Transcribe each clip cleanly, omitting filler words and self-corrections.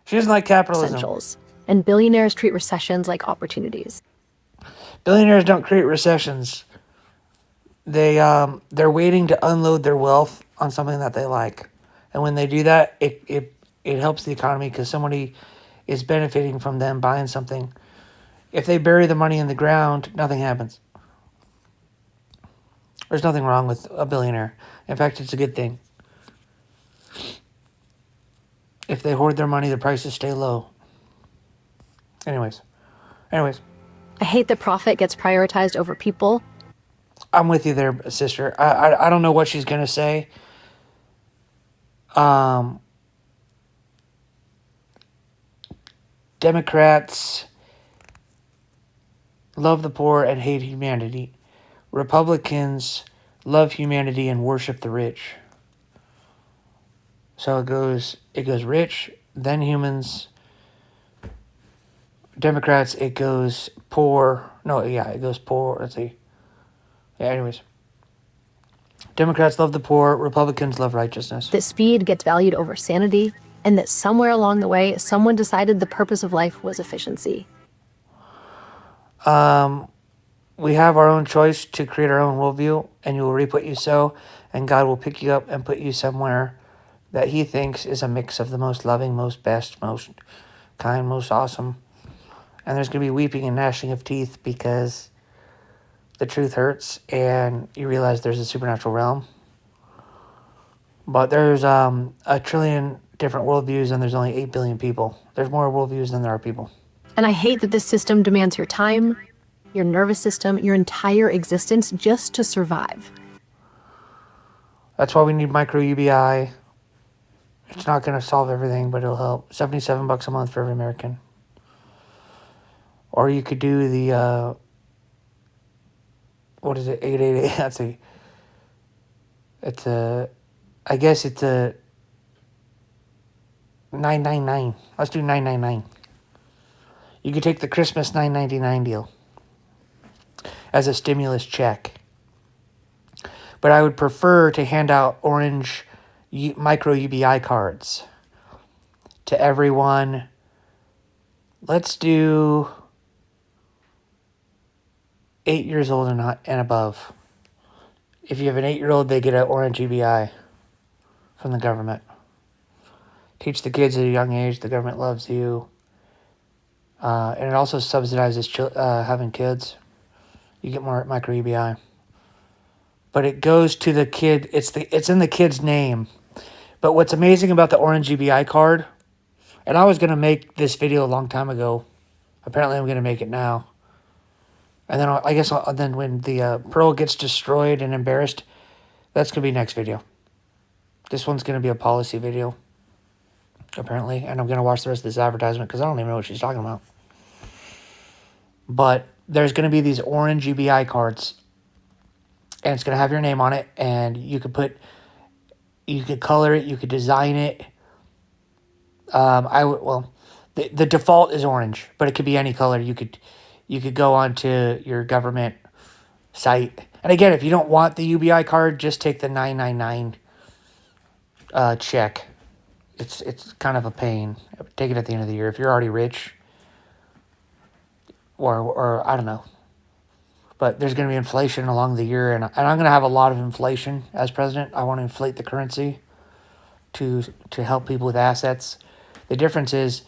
She doesn't like capitalism. Essentials. And billionaires treat recessions like opportunities. Billionaires don't create recessions. They're waiting to unload their wealth on something that they like, and when they do that, it helps the economy because somebody is benefiting from them buying something. If they bury the money in the ground, nothing happens. There's nothing wrong with a billionaire. In fact, it's a good thing. If they hoard their money, the prices stay low. Anyways. I hate that profit gets prioritized over people. I'm with you there, sister. I don't know what she's going to say. Democrats love the poor and hate humanity. Republicans love humanity and worship the rich. So it goes rich, then humans. Democrats, it goes poor. No, yeah, it goes poor. Let's see. Yeah, anyways. Democrats love the poor. Republicans love righteousness. That speed gets valued over sanity, and that somewhere along the way, someone decided the purpose of life was efficiency. We have our own choice to create our own worldview, and you will reap what you sow, and God will pick you up and put you somewhere that he thinks is a mix of the most loving, most best, most kind, most awesome. And there's going to be weeping and gnashing of teeth because the truth hurts and you realize there's a supernatural realm. But there's a trillion different worldviews and there's only 8 billion people. There's more worldviews than there are people. And I hate that this system demands your time, your nervous system, your entire existence just to survive. That's why we need micro UBI. It's not going to solve everything, but it'll help. $77 a month for every American. Or you could do the, what is it, 888, let's see. I guess it's a 999. Let's do 999. You could take the Christmas $9.99 deal as a stimulus check. But I would prefer to hand out orange micro UBI cards to everyone. Let's do 8 years old and above. If you have an 8-year-old, they get an orange UBI from the government. Teach the kids at a young age the government loves you. And it also subsidizes having kids. You get more micro UBI. But it goes to the kid. It's in the kid's name. But what's amazing about the orange UBI card, and I was going to make this video a long time ago. Apparently I'm going to make it now. And then then when the Pearl gets destroyed and embarrassed, that's going to be next video. This one's going to be a policy video, apparently. And I'm going to watch the rest of this advertisement because I don't even know what she's talking about. But there's going to be these orange UBI cards. And it's going to have your name on it. And you could color it. You could design it. The default is orange, but it could be any color. You could go onto your government site. And again, if you don't want the UBI card, just take the 999 check. It's kind of a pain. Take it at the end of the year. If you're already rich, or I don't know. But there's going to be inflation along the year, and I'm going to have a lot of inflation as president. I want to inflate the currency to help people with assets. The difference is,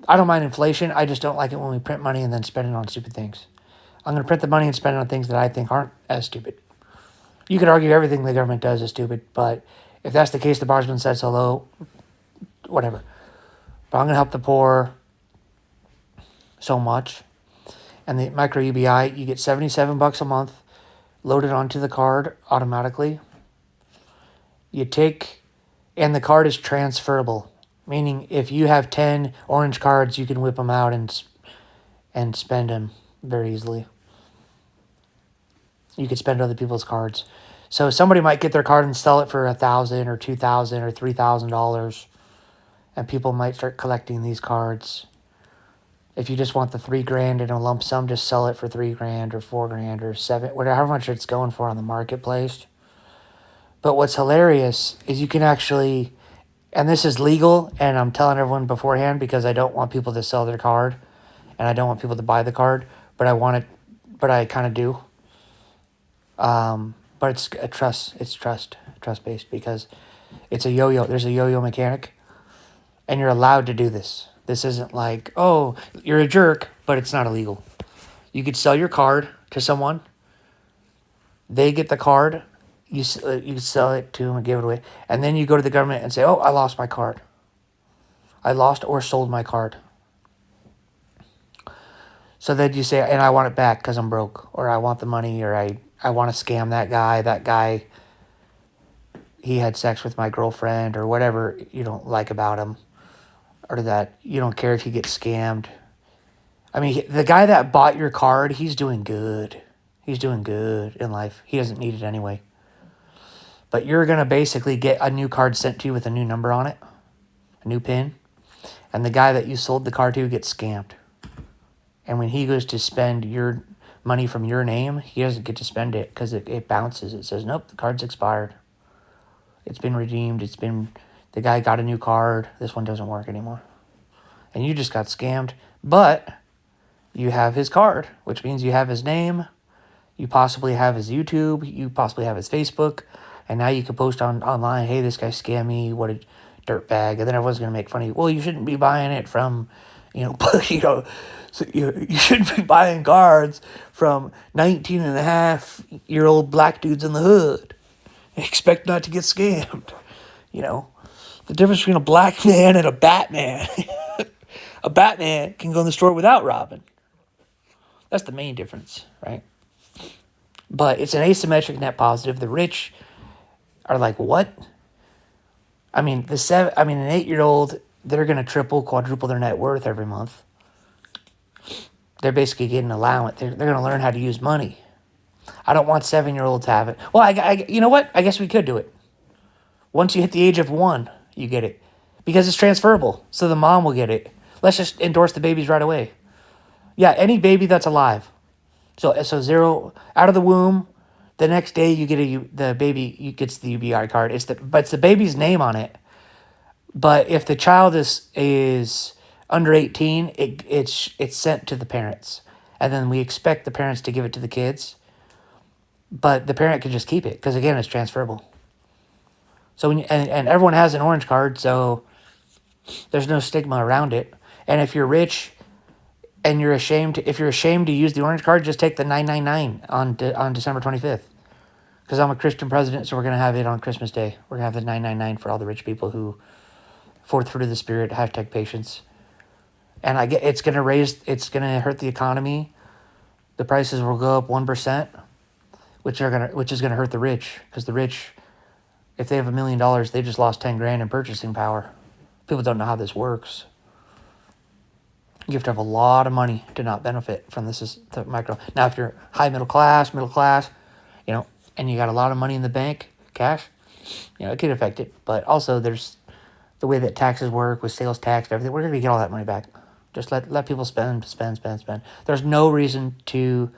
I don't mind inflation. I just don't like it when we print money and then spend it on stupid things. I'm going to print the money and spend it on things that I think aren't as stupid. You could argue everything the government does is stupid, but if that's the case, the bar's been set so low, whatever. But I'm going to help the poor so much. And the micro UBI, you get $77 a month loaded onto the card automatically. And the card is transferable, meaning if you have 10 orange cards, you can whip them out and spend them very easily. You could spend other people's cards. So somebody might get their card and sell it for $1,000 or $2,000 or $3,000, and people might start collecting these cards. If you just want the $3,000 in a lump sum, just sell it for $3,000 or $4,000 or $7,000, whatever much it's going for on the marketplace. But what's hilarious is you can actually, And this is legal, and I'm telling everyone beforehand because I don't want people to sell their card, and I don't want people to buy the card, but I want it, but I kind of do. But it's a trust based because it's a yo-yo. There's a yo-yo mechanic, and you're allowed to do this. This isn't like, oh, you're a jerk, but it's not illegal. You could sell your card to someone. They get the card. You sell it to them and give it away, and then you go to the government and say, oh, I lost my card. I lost or sold my card. So then you say, and I want it back because I'm broke, or I want the money, or I want to scam that guy. That guy, he had sex with my girlfriend, or whatever you don't like about him, or that you don't care if he gets scammed. I mean, the guy that bought your card, he's doing good. He's doing good in life. He doesn't need it anyway. But you're going to basically get a new card sent to you with a new number on it, a new PIN, and the guy that you sold the card to gets scammed. And when he goes to spend your money from your name, he doesn't get to spend it because it bounces. It says, nope, the card's expired. It's been redeemed. The guy got a new card. This one doesn't work anymore. And you just got scammed. But you have his card, which means you have his name. You possibly have his YouTube. You possibly have his Facebook. And now you can post online, hey, this guy scammed me. What a dirtbag. And then everyone's going to make fun of you. Well, you shouldn't be buying it from, so you shouldn't be buying cards from 19-and-a-half-year-old black dudes in the hood. Expect not to get scammed. The difference between a black man and a Batman. A Batman can go in the store without robbing. That's the main difference, right? But it's an asymmetric net positive. The rich are like, what? I mean, an 8-year-old, they're going to triple, quadruple their net worth every month. They're basically getting an allowance. They're going to learn how to use money. I don't want 7-year-olds to have it. Well, you know what? I guess we could do it. Once you hit the age of 1, you get it. Because it's transferable. So the mom will get it. Let's just endorse the babies right away. Yeah, any baby that's alive. So 0 out of the womb, the next day you get the baby gets the UBI card. But it's the baby's name on it. But if the child is under 18, it's sent to the parents, and then we expect the parents to give it to the kids. But the parent can just keep it because again, it's transferable. So and everyone has an orange card, so there's no stigma around it. And if you're rich and if you're ashamed to use the orange card, just take the 999 on December 25th. Because I'm a Christian president, so we're going to have it on Christmas Day. We're going to have the 999 for all the rich people who, fourth fruit of the spirit, #patience. And it's going to hurt the economy. The prices will go up 1%, which is going to hurt the rich. Because the rich, if they have $1 million, they just lost 10 grand in purchasing power. People don't know how this works. You have to have a lot of money to not benefit from this. Is the micro. Now, if you're middle class, and you got a lot of money in the bank, cash, it could affect it. But also, there's the way that taxes work with sales tax and everything. We're going to get all that money back. Just let people spend. There's no reason to.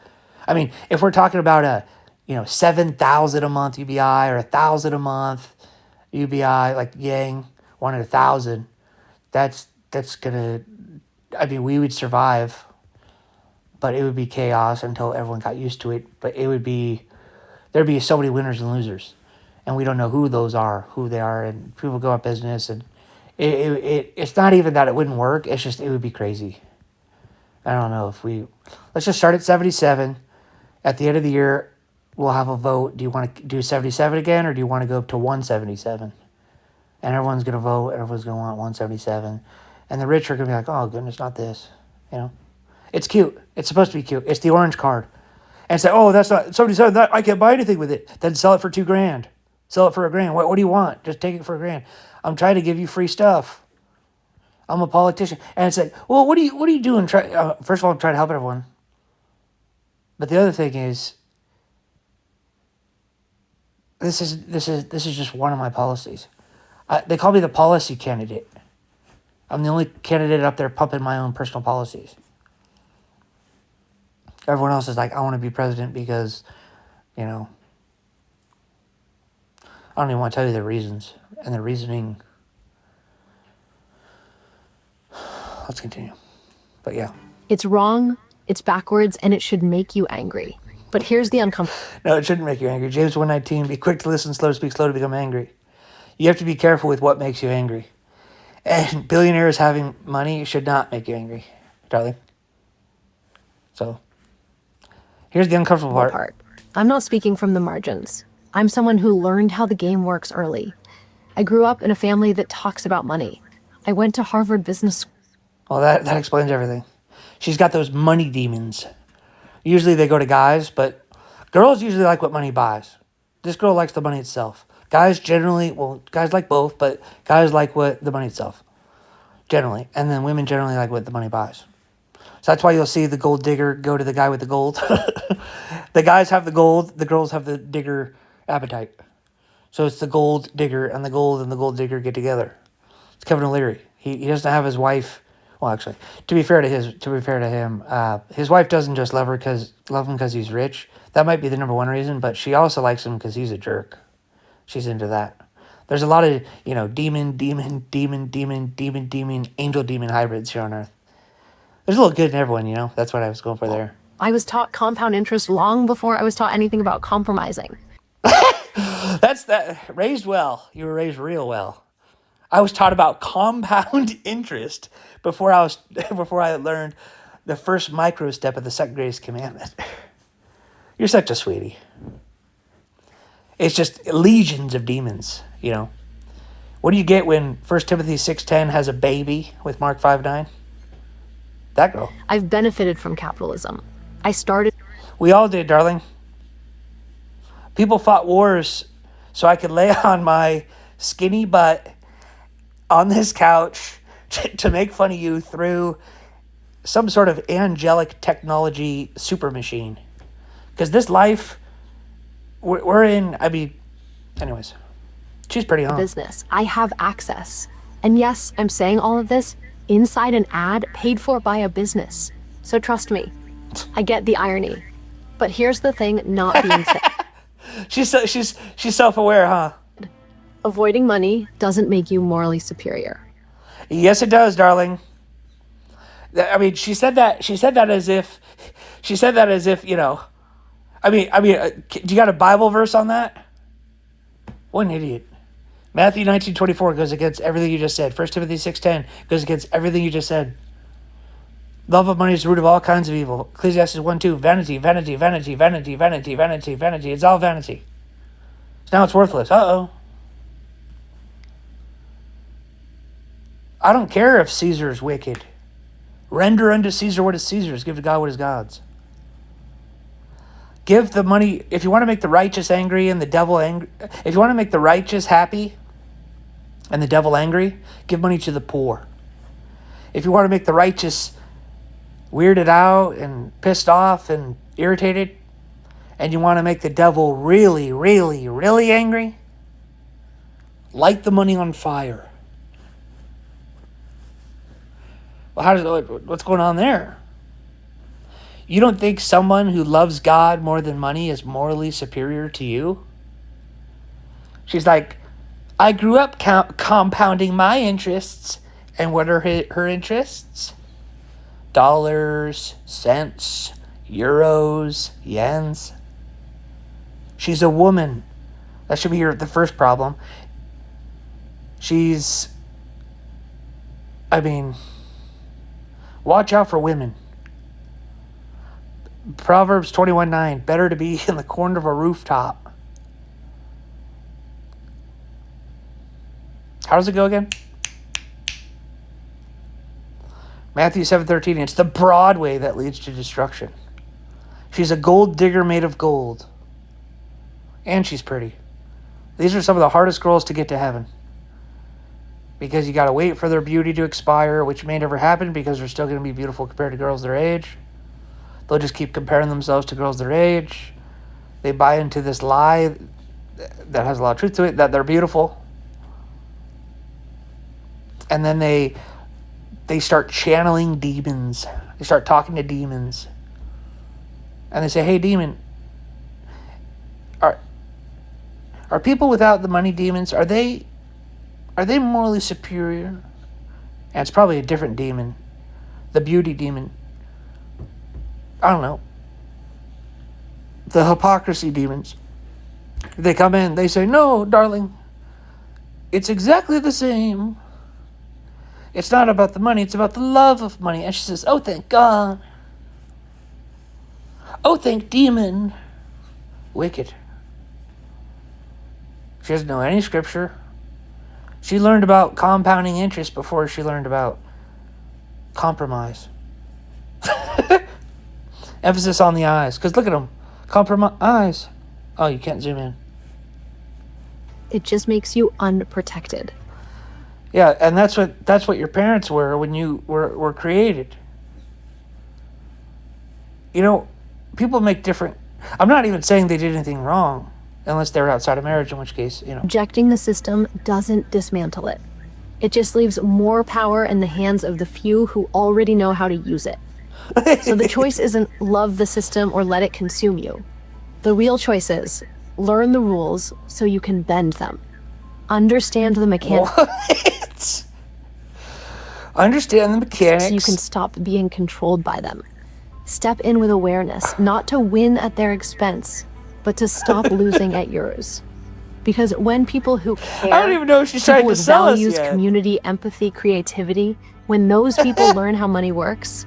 I mean, if we're talking about $7,000 a month UBI or $1,000 a month UBI, like Yang wanted $1,000, that's gonna. I mean, we would survive, but it would be chaos until everyone got used to it. But there'd be so many winners and losers, and we don't know who they are, and people go out business, and it's not even that it wouldn't work. It's just it would be crazy. I don't know let's just start at 77. At the end of the year, we'll have a vote. Do you want to do 77 again, or do you want to go up to 177? And everyone's gonna vote. Everyone's gonna want 177. And the rich are going to be like, oh, goodness, not this. It's cute. It's supposed to be cute. It's the orange card. And say, oh, that's not, somebody said that, I can't buy anything with it. Then sell it for $2,000. Sell it for $1,000. What do you want? Just take it for $1,000. I'm trying to give you free stuff. I'm a politician. And it's like, well, what are you doing? First of all, I'm trying to help everyone. But the other thing is, this is just one of my policies. They call me the policy candidate. I'm the only candidate up there pumping my own personal policies. Everyone else is like, I want to be president because, I don't even want to tell you the reasons. And the reasoning let's continue. But yeah. It's wrong, it's backwards, and it should make you angry. But here's the uncomfortable No, it shouldn't make you angry. James 1:19, be quick to listen, slow to speak, slow to become angry. You have to be careful with what makes you angry. And billionaires having money should not make you angry, darling. So, here's the uncomfortable part. I'm not speaking from the margins. I'm someone who learned how the game works early. I grew up in a family that talks about money. I went to Harvard Business School. Well, that explains everything. She's got those money demons. Usually they go to guys, but girls usually like what money buys. This girl likes the money itself. Guys generally, well, guys like both, but guys like what the money itself, generally. And then women generally like what the money buys. So that's why you'll see the gold digger go to the guy with the gold. The guys have the gold, the girls have the digger appetite. So it's the gold digger and the gold digger get together. It's Kevin O'Leary. He doesn't have his wife. Well, actually, to be fair to him, his wife doesn't just love him because he's rich. That might be the number one reason, but she also likes him because he's a jerk. She's into that. There's a lot of demon, angel demon hybrids here on Earth. There's a little good in everyone, That's what I was going for there. I was taught compound interest long before I was taught anything about compromising. That's that. Raised well. You were raised real well. I was taught about compound interest before I learned the first micro step of the second greatest commandment. You're such a sweetie. It's just legions of demons, What do you get when 1 Timothy 6:10 has a baby with Mark 5:9? That girl. I've benefited from capitalism. We all did, darling. People fought wars so I could lay on my skinny butt on this couch to make fun of you through some sort of angelic technology super machine. Because this life we're in, anyways, she's pretty hot. Business. I have access. And yes, I'm saying all of this inside an ad paid for by a business. So trust me, I get the irony. But here's the thing not being said. She's self-aware, huh? Avoiding money doesn't make you morally superior. Yes, it does, darling. She said that as if, do you got a Bible verse on that? What an idiot. Matthew 19:24 goes against everything you just said. 1 Timothy 6:10 goes against everything you just said. Love of money is the root of all kinds of evil. Ecclesiastes 1:2, vanity, vanity, vanity, vanity, vanity, vanity, vanity. It's all vanity. So now it's worthless. Uh-oh. I don't care if Caesar's wicked. Render unto Caesar what is Caesar's. Give to God what is God's. Give the money. If you want to make the righteous angry and the devil angry, if you want to make the righteous happy and the devil angry, give money to the poor. If you want to make the righteous weirded out and pissed off and irritated, and you want to make the devil really, really, really angry, light the money on fire. Well, what's going on there? You don't think someone who loves God more than money is morally superior to you? She's like, I grew up compounding my interests. And what are her interests? Dollars, cents, euros, yens. She's a woman. That should be the first problem. Watch out for women. Proverbs 21:9, better to be in the corner of a rooftop. How does it go again? Matthew 7:13, it's the broad way that leads to destruction. She's a gold digger made of gold. And she's pretty. These are some of the hardest girls to get to heaven. Because you got to wait for their beauty to expire, which may never happen because they're still going to be beautiful compared to girls their age. They'll just keep comparing themselves to girls their age. They buy into this lie that has a lot of truth to it, that they're beautiful. And then they start channeling demons. They start talking to demons. And they say, hey, demon, are people without the money demons, are they morally superior? And it's probably a different demon the beauty demon. I don't know. The hypocrisy demons. They come in, they say, no, darling, it's exactly the same. It's not about the money, it's about the love of money. And she says, oh, thank God. Oh, thank demon. Wicked. She doesn't know any scripture. She learned about compounding interest before she learned about compromise. Emphasis on the eyes. Because look at them. Compromise. Oh, you can't zoom in. It just makes you unprotected. Yeah, and that's what your parents were when you were created. You know, people make different... I'm not even saying they did anything wrong, unless they were outside of marriage, in which case, you know. Rejecting the system doesn't dismantle it. It just leaves more power in the hands of the few who already know how to use it. So the choice isn't love the system or let it consume you. The real choice is learn the rules so you can bend them. Understand the mechanics. What? Understand the mechanics. So you can stop being controlled by them. Step in with awareness, not to win at their expense, but to stop losing at yours. Because when people who care, I don't even know if she's trying to with sell us values, yet. community, empathy, creativity, when those people learn how money works,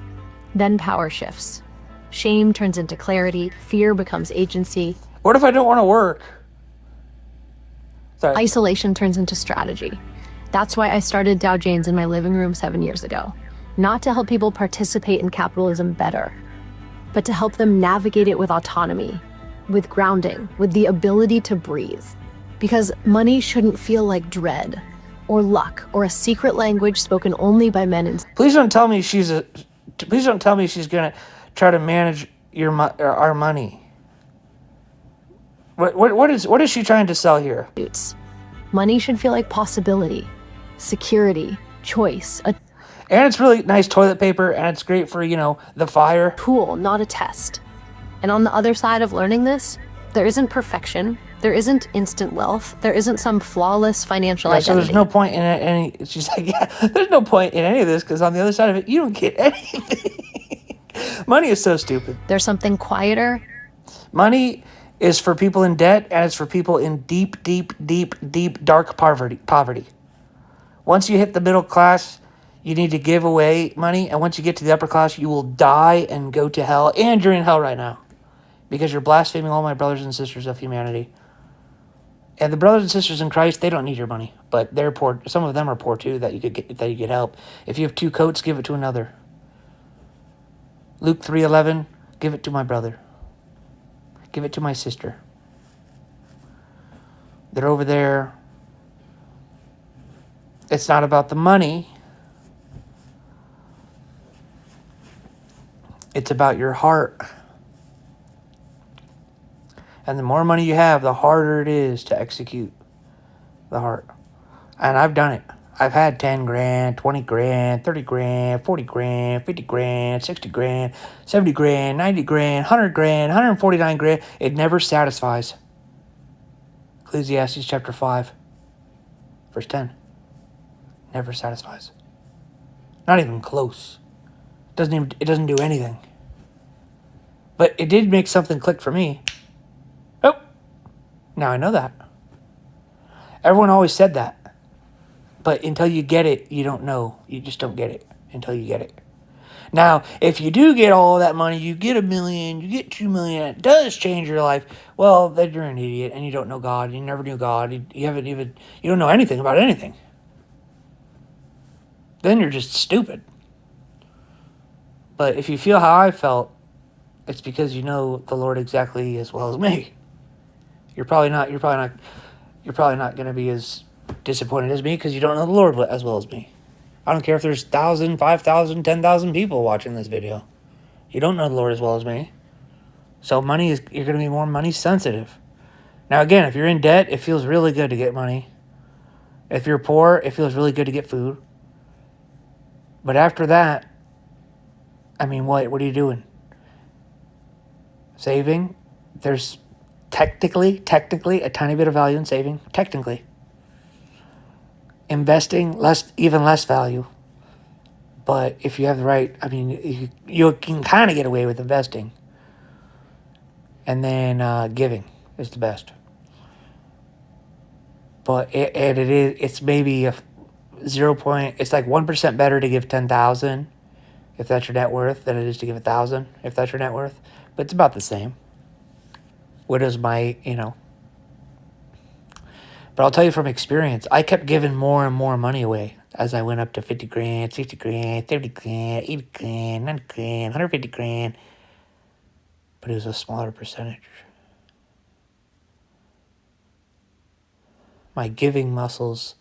then power shifts. Shame turns into clarity, fear becomes agency, What if I don't want to work? Sorry. isolation turns into strategy. That's why I started Dow Janes in my living room 7 years ago. Not to help people participate in capitalism better, but to help them navigate it with autonomy, with grounding, with the ability to breathe. Because money shouldn't feel like dread, or luck, or a secret language spoken only by men in... Please don't tell me she's gonna try to manage our money. What is she trying to sell here? suits. Money should feel like possibility, security, choice, a And it's really nice toilet paper, and it's great for, the fire. tool, not a test. And on the other side of learning this, there isn't perfection, there isn't instant wealth, there isn't some flawless financial Yeah, so identity. there's no point in any... She's like, yeah, there's no point in any of this, because on the other side of it, you don't get anything. Money is so stupid. There's something quieter, Money is for people in debt, and it's for people in deep, deep, deep, deep, dark poverty. Once you hit the middle class, you need to give away money, and once you get to the upper class, you will die and go to hell, and you're in hell right now, because you're blaspheming all my brothers and sisters of humanity. And the brothers and sisters in Christ, they don't need your money, but they're poor. Some of them are poor too, that you could help. If you have 2 coats, give it to another. Luke 3:11, give it to my brother. Give it to my sister. They're over there. It's not about the money. It's about your heart. And the more money you have, the harder it is to execute the heart. And I've done it. I've had 10 grand, 20 grand, 30 grand, 40 grand, 50 grand, 60 grand, 70 grand, 90 grand, 100 grand, 149 grand. It never satisfies. Ecclesiastes chapter 5, verse 10. Never satisfies. Not even close. It doesn't do anything. But it did make something click for me. Oh, now I know that. Everyone always said that. But until you get it, you don't know. You just don't get it until you get it. Now, if you do get all that money, you get $1 million, you get $2 million, it does change your life, well, then you're an idiot and you don't know God. You never knew God. You don't know anything about anything. Then you're just stupid. But if you feel how I felt, it's because you know the Lord exactly as well as me. You're probably not going to be as disappointed as me because you don't know the Lord as well as me. I don't care if there's 1,000, 5,000, 10,000 people watching this video. You don't know the Lord as well as me. So you're going to be more money sensitive. Now again, if you're in debt, it feels really good to get money. If you're poor, it feels really good to get food. But after that, what are you doing? Saving? There's technically a tiny bit of value in saving. Technically. Investing, even less value. But if you have the right, I mean, you can kind of get away with investing. And then giving is the best. But it's maybe a 0 point. It's like 1% better to give 10,000 if that's your net worth than it is to give 1,000 if that's your net worth. But it's about the same. Widows might, But I'll tell you from experience, I kept giving more and more money away as I went up to 50 grand, 60 grand, 30 grand, 80 grand, 90 grand, 150 grand. But it was a smaller percentage. My giving muscles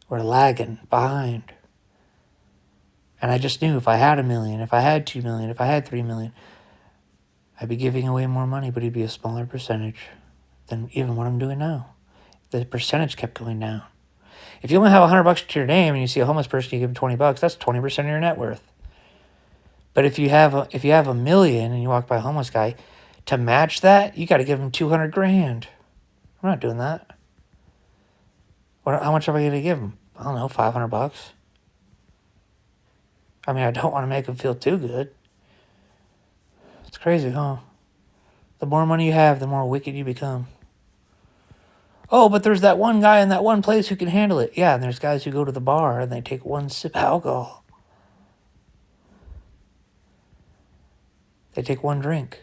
were lagging behind. And I just knew if I had $1 million, if I had $2 million, if I had $3 million, I'd be giving away more money, but it'd be a smaller percentage than even what I'm doing now. The percentage kept going down. If you only have $100 to your name and you see a homeless person, you give them $20, that's 20% of your net worth. But if you have $1 million and you walk by a homeless guy, to match that, you got to give him 200 grand. I'm not doing that. How much am I going to give him? I don't know, $500. I mean, I don't want to make him feel too good. It's crazy, huh? The more money you have, the more wicked you become. Oh, but there's that one guy in that one place who can handle it. Yeah, and there's guys who go to the bar and they take one sip of alcohol. They take one drink.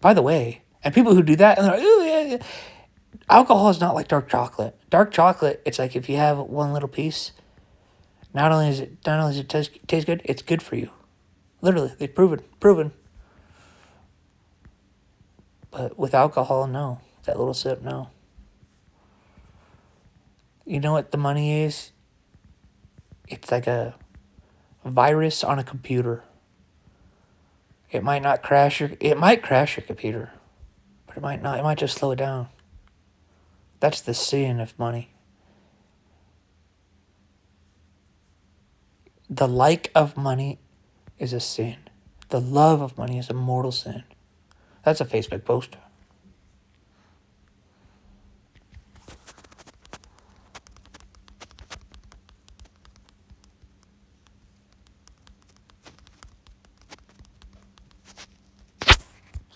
By the way, and people who do that, and they're like, ooh, yeah. Alcohol is not like dark chocolate. Dark chocolate, it's like if you have one little piece, not only does it taste good, it's good for you. Literally, they've proven. But with alcohol, no. That little sip, no. You know what the money is? It's like a virus on a computer. It might crash your computer, but it might not. It might just slow it down. That's the sin of money. The like of money is a sin. The love of money is a mortal sin. That's a Facebook post.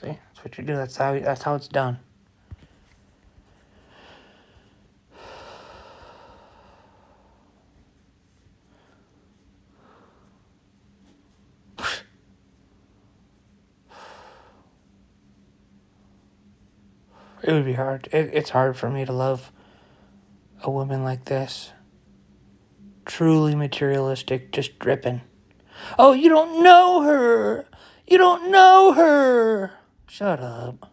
See, that's what you do. That's how it's done. It would be hard. It's hard for me to love a woman like this. Truly materialistic, just dripping. Oh, you don't know her. You don't know her. Shut up.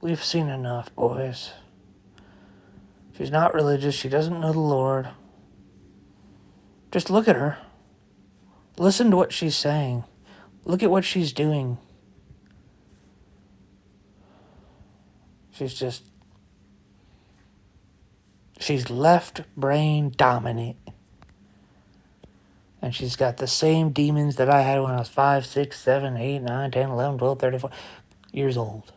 We've seen enough, boys. She's not religious. She doesn't know the Lord. Just look at her. Listen to what she's saying. Look at what she's doing. She's left brain dominant. And she's got the same demons that I had when I was 5, 6, 7, 8, 9, 10, 11, 12, 34 years old.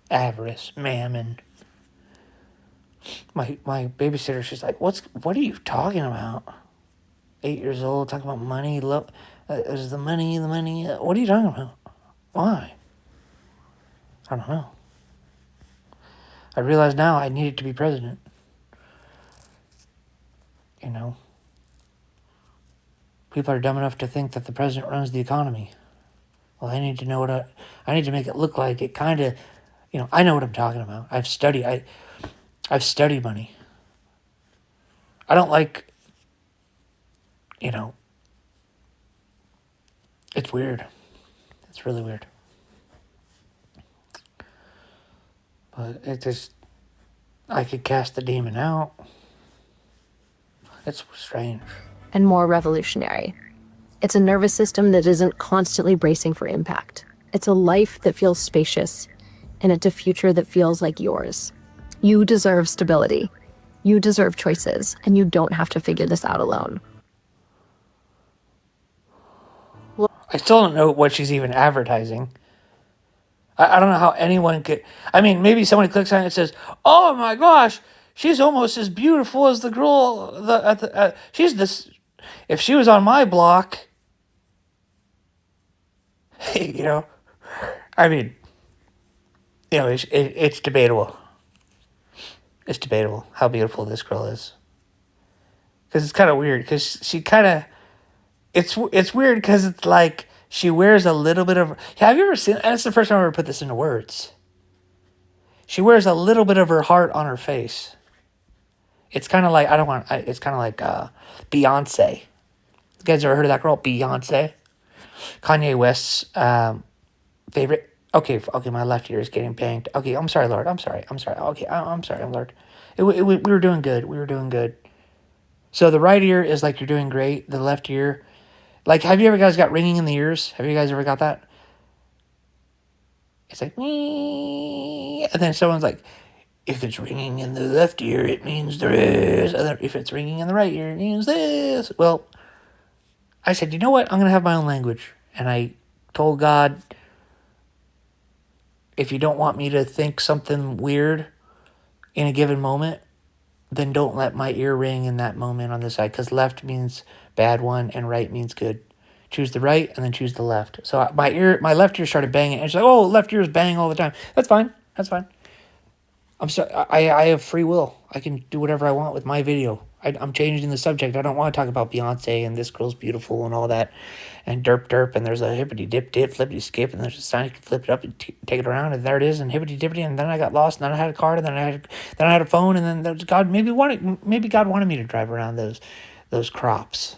Avarice, mammon. My babysitter, she's like, what are you talking about? 8 years old, talking about money, love. Is the money. What are you talking about? Why? I don't know. I realize now I needed to be president. People are dumb enough to think that the president runs the economy. Well, I need to know I need to make it look like it kind of, I know what I'm talking about. I've studied money. I don't like, it's weird. It's really weird. But I could cast the demon out. It's strange. And more revolutionary. It's a nervous system that isn't constantly bracing for impact. It's a life that feels spacious, and it's a future that feels like yours. You deserve stability. You deserve choices, and you don't have to figure this out alone. I still don't know what she's even advertising. I don't know how anyone could. I mean, maybe somebody clicks on it and says, oh my gosh, she's almost as beautiful as the girl. She's this. If she was on my block, you know, I mean, it's debatable. It's debatable how beautiful this girl is. Because it's kind of weird. Because she kind of, it's weird because it's like she wears a little bit of. Have you ever seen? That's the first time I ever put this into words. She wears a little bit of her heart on her face. It's kind of like it's kind of like Beyonce. You guys ever heard of that girl, Beyonce? Kanye West's favorite. Okay, my left ear is getting banged. Okay, I'm sorry, Lord. I'm sorry. Okay, I'm sorry, Lord. We were doing good. We were doing good. So the right ear is like you're doing great. The left ear, like, have you ever guys got ringing in the ears? Have you guys ever got that? It's like, "Wee," and then someone's like, if it's ringing in the left ear, it means there is. And then if it's ringing in the right ear, it means this. Well, I said, you know what? I'm going to have my own language. And I told God, if you don't want me to think something weird in a given moment, then don't let my ear ring in that moment on this side. Because left means bad one and right means good. Choose the right and then choose the left. So my left ear started banging. And she's like, oh, left ear is banging all the time. That's fine. That's fine. I'm sorry. I have free will. I can do whatever I want with my video. I'm changing the subject. I don't want to talk about Beyonce and this girl's beautiful and all that, and derp, and there's a hippity dip flippity skip, and there's a sign you can flip it up and take it around, and there it is, and hippity dippity, and then I got lost, and then I had a card, and then I had a phone, and then there was God. Maybe God wanted me to drive around those crops.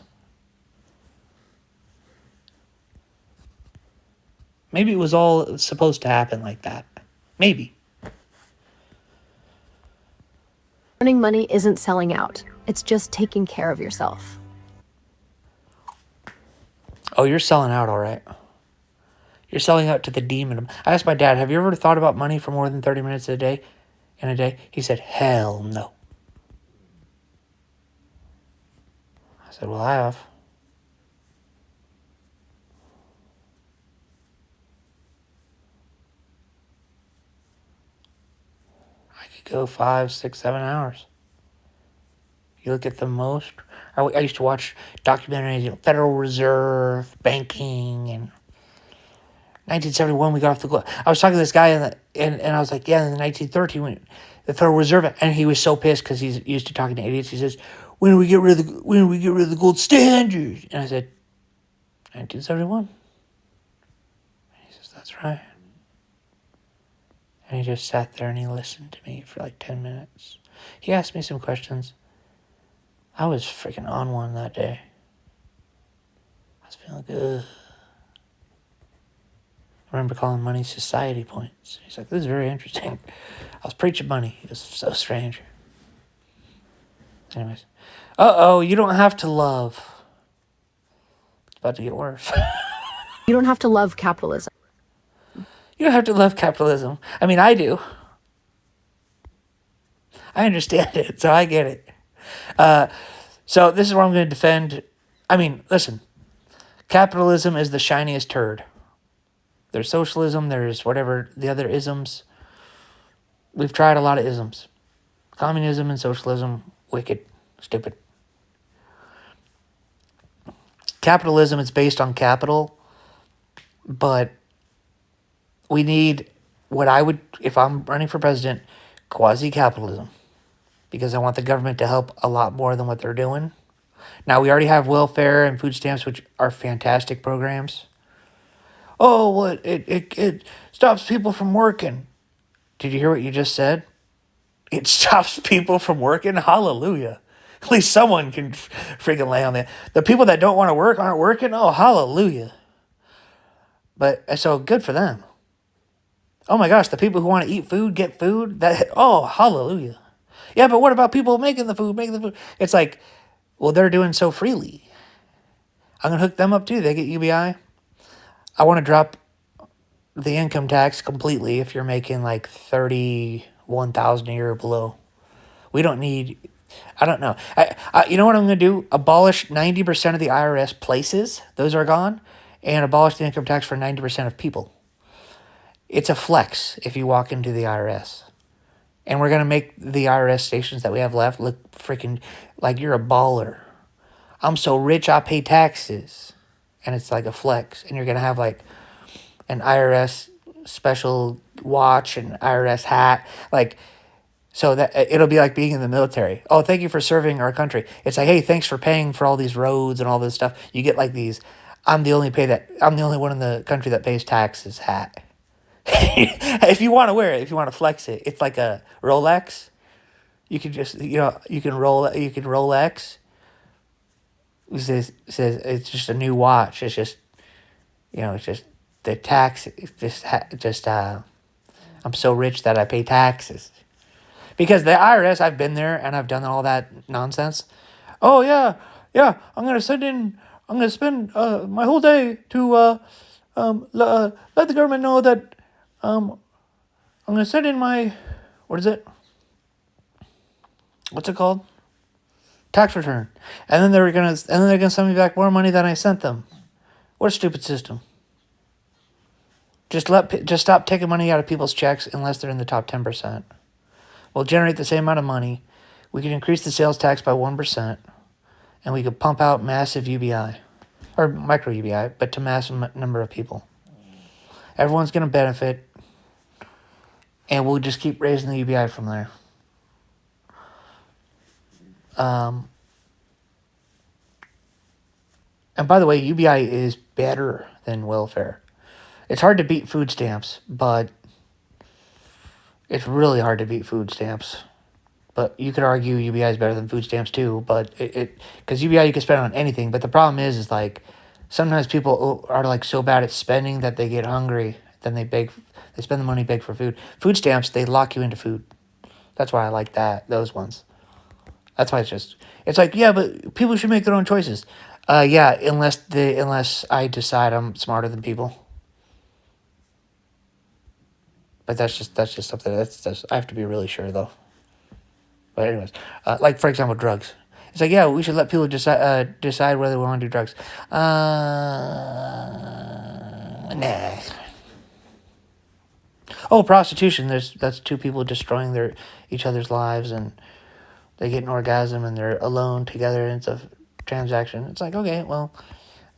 Maybe it was all supposed to happen like that. Maybe. Earning money isn't selling out. It's just taking care of yourself. Oh, you're selling out, all right. You're selling out to the demon. I asked my dad, have you ever thought about money for more than 30 minutes in a day? He said, hell no. I said, well, I have. I could go 5, 6, 7 hours. You look at the most. I used to watch documentaries, Federal Reserve, banking, and 1971 we got off the. I was talking to this guy and I was like, yeah, in the 1930 when the Federal Reserve, and he was so pissed because he's used to talking to idiots. He says, when do we get rid of the gold standard? And I said, 1971. He says, that's right. And he just sat there and he listened to me for like 10 minutes. He asked me some questions. I was freaking on one that day. I was feeling good. I remember calling money society points. He's like, this is very interesting. I was preaching money. It was so strange. Anyways. You don't have to love. It's about to get worse. You don't have to love capitalism. You don't have to love capitalism. I mean, I do. I understand it, so I get it. So this is where I'm going to defend. I mean, listen. Capitalism is the shiniest turd. There's socialism. There's whatever the other isms. We've tried a lot of isms. Communism and socialism, wicked, stupid. Capitalism is based on capital, but we need what I would, if I'm running for president, quasi-capitalism. Because I want the government to help a lot more than what they're doing. Now, we already have welfare and food stamps, which are fantastic programs. Oh, well, it stops people from working. Did you hear what you just said? It stops people from working? Hallelujah. At least someone can freaking lay on that. The people that don't want to work aren't working? Oh, hallelujah. But, so good for them. Oh my gosh, the people who want to eat food, get food? Oh, hallelujah. Yeah, but what about people making the food? It's like, well, they're doing so freely. I'm going to hook them up too. They get UBI. I want to drop the income tax completely if you're making like $31,000 a year or below. We don't need, I don't know. You know what I'm going to do? Abolish 90% of the IRS places. Those are gone. And abolish the income tax for 90% of people. It's a flex if you walk into the IRS. And we're going to make the IRS stations that we have left look freaking like you're a baller. I'm so rich, I pay taxes. And it's like a flex. And you're going to have like an IRS special watch and IRS hat. Like, so that it'll be like being in the military. Oh, thank you for serving our country. It's like, hey, thanks for paying for all these roads and all this stuff. You get like these, I'm the only one in the country that pays taxes hat. If you want to wear it, if you want to flex it, it's like a Rolex. You can just, you can Rolex. It says it's just a new watch. It's just, it's just the tax. It's just I'm so rich that I pay taxes. Because the IRS, I've been there and I've done all that nonsense. Oh yeah, yeah. I'm gonna spend my whole day to let the government know that I'm gonna send in my, what is it? What's it called? Tax return. And then they're gonna send me back more money than I sent them. What a stupid system. Just stop taking money out of people's checks unless they're in the top 10%. We'll generate the same amount of money. We can increase the sales tax by 1%, and we could pump out massive UBI, or micro UBI, but to massive number of people. Everyone's going to benefit, and we'll just keep raising the UBI from there. And by the way, UBI is better than welfare. It's hard to beat food stamps, but it's really hard to beat food stamps. But you could argue UBI is better than food stamps too, but because UBI you can spend on anything, but the problem is like sometimes people are like so bad at spending that they get hungry, then they spend the money, beg for food. Food stamps, they lock you into food. That's why I like those ones. That's why it's like, yeah, but people should make their own choices. Yeah, unless I decide I'm smarter than people. But that's just something I have to be really sure though. But anyways, like for example, drugs. It's like, yeah, we should let people decide whether we want to do drugs. Nah. Oh, prostitution. That's two people destroying each other's lives, and they get an orgasm, and they're alone together, and it's a transaction. It's like, okay, well,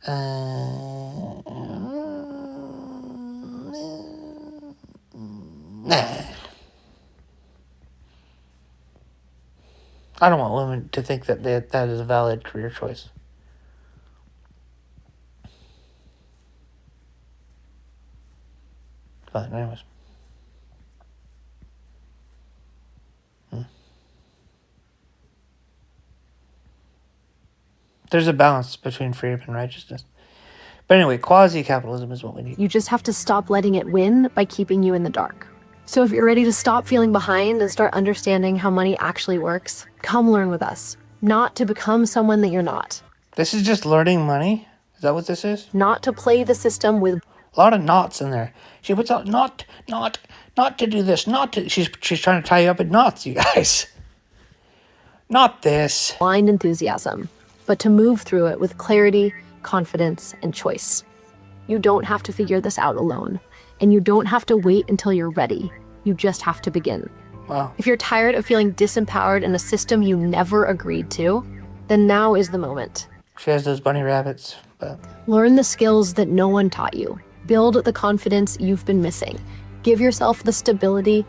nah. I don't want women to think that that is a valid career choice. But anyways. There's a balance between freedom and righteousness. But anyway, quasi-capitalism is what we need. You just have to stop letting it win by keeping you in the dark. So if you're ready to stop feeling behind and start understanding how money actually works, come learn with us. Not to become someone that you're not. This is just learning money? Is that what this is? Not to play the system with a lot of knots in there. She puts out not to do this, not to. She's trying to tie you up in knots, you guys. Not this. blind enthusiasm, but to move through it with clarity, confidence, and choice. You don't have to figure this out alone, and you don't have to wait until you're ready. You just have to begin. Wow. If you're tired of feeling disempowered in a system you never agreed to, then now is the moment. She has those bunny rabbits, but Learn the skills that no one taught you. Build the confidence you've been missing. Give yourself the stability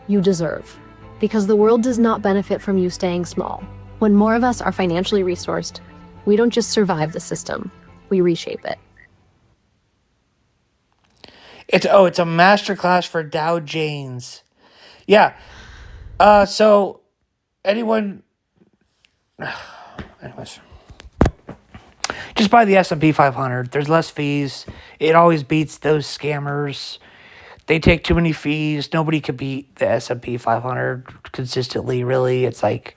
you deserve. Because the world does not benefit from you staying small. When more of us are financially resourced, we don't just survive the system, we reshape it. it's a masterclass for Dow Janes. Yeah. So anyone anyways. Just buy the S&P 500. There's less fees. It always beats those scammers. They take too many fees. Nobody could beat the S&P 500 consistently, really. It's like,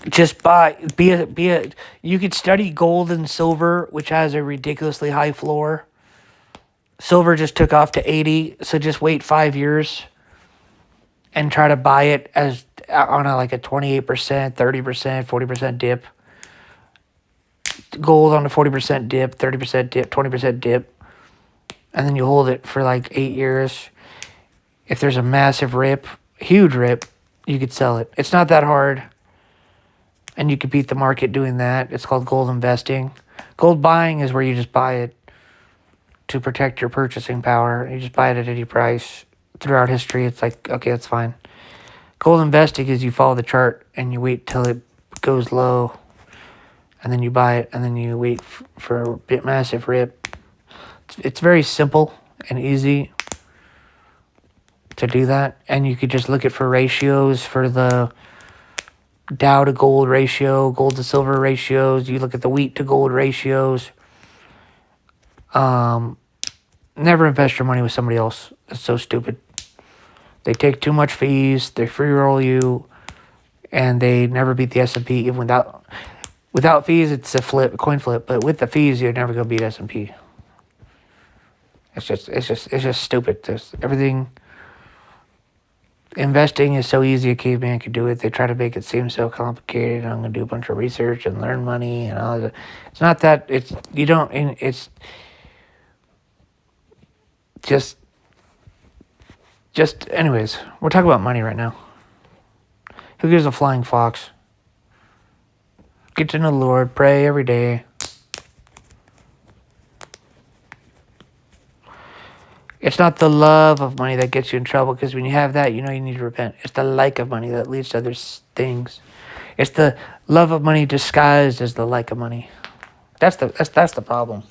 just you could study gold and silver, which has a ridiculously high floor. Silver just took off to 80, so just wait 5 years and try to buy it as on a 28%, 30%, 40% dip. Gold on a 40% dip, 30% dip, 20% dip. And then you hold it for 8 years. If there's a massive rip, huge rip, you could sell it. It's not that hard. And you could beat the market doing that. It's called gold investing. Gold buying is where you just buy it to protect your purchasing power. You just buy it at any price. Throughout history, it's like, okay, that's fine. Gold investing is you follow the chart and you wait till it goes low, and then you buy it, and then you wait for a bit massive rip. It's very simple and easy to do that, and you could just look at for ratios for the Dow to gold ratio, gold to silver ratios. You look at the wheat to gold ratios. Never invest your money with somebody else. It's so stupid. They take too much fees. They free roll you, and they never beat the S&P. Even without fees, it's a coin flip. But with the fees, you're never gonna beat S&P. It's just stupid. There's everything. Investing is so easy. A caveman could do it. They try to make it seem so complicated. I'm gonna do a bunch of research and learn money and all that. It's not that. It's you don't. It's just. Anyways, we're talking about money right now. Who gives a flying fox? Get to know the Lord. Pray every day. It's not the love of money that gets you in trouble, because when you have that, you know you need to repent. It's the like of money that leads to other things. It's the love of money disguised as the like of money. That's the problem.